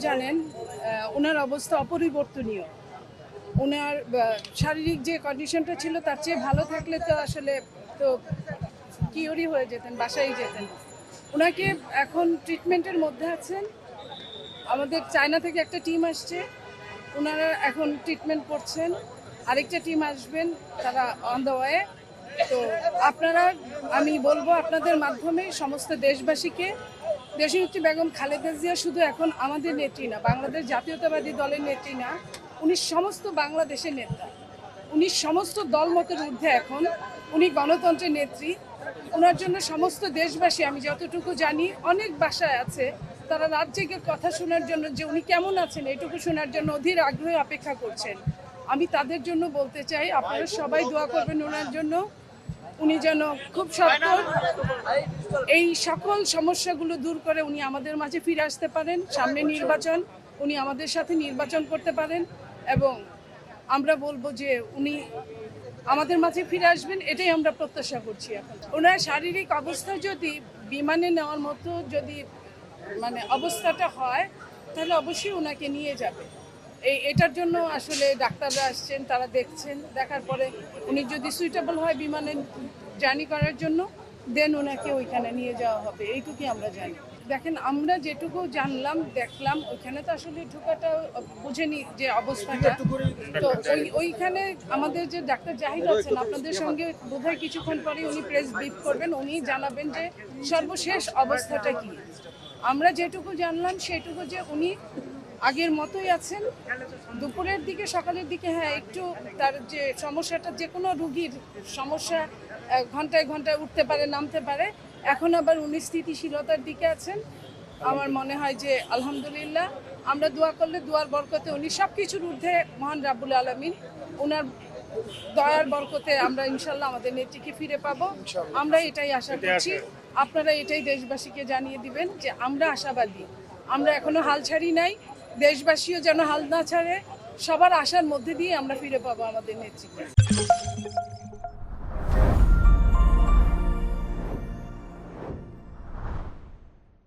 জানেন ওনার অবস্থা অপরিবর্তনীয়। ওনার শারীরিক যে কন্ডিশনটা ছিল তার চেয়ে ভালো থাকলে তো আসলে তো কিওরই হয়ে যেতেন, বাসায় যেতেন। ওনাকে এখন ট্রিটমেন্টের মধ্যে আছেন। আমাদের চায়না থেকে একটা টিম আসছে, ওনারা এখন ট্রিটমেন্ট করছেন। আরেকটা টিম আসবেন, তারা অন দ্য ওয়ে। তো আপনারা, আমি বলবো আপনাদের মাধ্যমে সমস্ত দেশবাসীকে, দেশনেত্রী বেগম খালেদা জিয়া শুধু এখন আমাদের নেত্রী না, বাংলাদেশ জাতীয়তাবাদী দলের নেত্রী না, উনি সমস্ত বাংলাদেশের নেতা। উনি সমস্ত দলমতের ঊর্ধ্বে এখন, উনি গণতন্ত্রের নেত্রী। ওনার জন্য সমস্ত দেশবাসী, আমি যতটুকু জানি অনেক বাসায় আছে, তারা রাত জেগে কথা শোনার জন্য যে উনি কেমন আছেন এটুকু শোনার জন্য অধীর আগ্রহে অপেক্ষা করছেন। আমি তাদের জন্য বলতে চাই, আপনারা সবাই দোয়া করবেন ওনার জন্য, উনি যেন খুব সত্তর এই সকল সমস্যাগুলো দূর করে উনি আমাদের মাঝে ফিরে আসতে পারেন। সামনে নির্বাচন, উনি আমাদের সাথে নির্বাচন করতে পারেন এবং আমরা বলবো যে উনি আমাদের মাঝে ফিরে আসবেন, এটাই আমরা প্রত্যাশা করছি। এখন ওনার শারীরিক অবস্থা যদি বিমানে নেওয়ার মতো যদি অবস্থাটা হয়, তাহলে অবশ্যই ওনাকে নিয়ে যাবে। এটার জন্য আসলে ডাক্তাররা আসছেন, তারা দেখছেন, দেখার পরে উনি যদি সুইটেবল হয় বিমানে জার্নি করার জন্য, দেন ওনাকে ওইখানে নিয়ে যাওয়া হবে, এইটুকুই আমরা জানি। দেখেন, আমরা যেটুকু জানলাম দেখলাম, ওইখানে তো আসলে ঢোকাটা বুঝেনি যে অবস্থাটা। তো ওইখানে আমাদের যে ডাক্তার জাহিদ আছেন, আপনাদের সঙ্গে বোধহয় কিছুক্ষণ পরে উনি প্রেস ব্রিফ করবেন, উনি জানাবেন যে সর্বশেষ অবস্থাটা কি। আমরা যেটুকু জানলাম সেটুকু যে উনি আগের মতোই আছেন। দুপুরের দিকে সকালের দিকে হ্যাঁ একটু তার যে সমস্যাটা, যে কোনো রুগীর সমস্যা ঘন্টায় ঘন্টায় উঠতে পারে, নামতে পারে, এখন আবার উনি স্থিতিশীলতার দিকে আছেন। আমার মনে হয় যে আলহামদুলিল্লাহ, আমরা দোয়া করলে দোয়ার বরকতে উনি সব কিছুর ঊর্ধ্বে মহান রাব্বুল আলামিন, ওনার দয়ার বরকতে আমরা ইনশাল্লাহ আমাদের নেত্রীকে ফিরে পাবো। আমরা এটাই আশা করছি। আপনারা এটাই দেশবাসীকে জানিয়ে দিবেন যে আমরা আশাবাদী, আমরা এখনো হাল ছাড়ি নাই। দেশবাসীও যেন হাল না ছাড়ে, সবার আশার মধ্যে দিয়ে আমরা ফিরে পাবো আমাদের নেত্রীকে।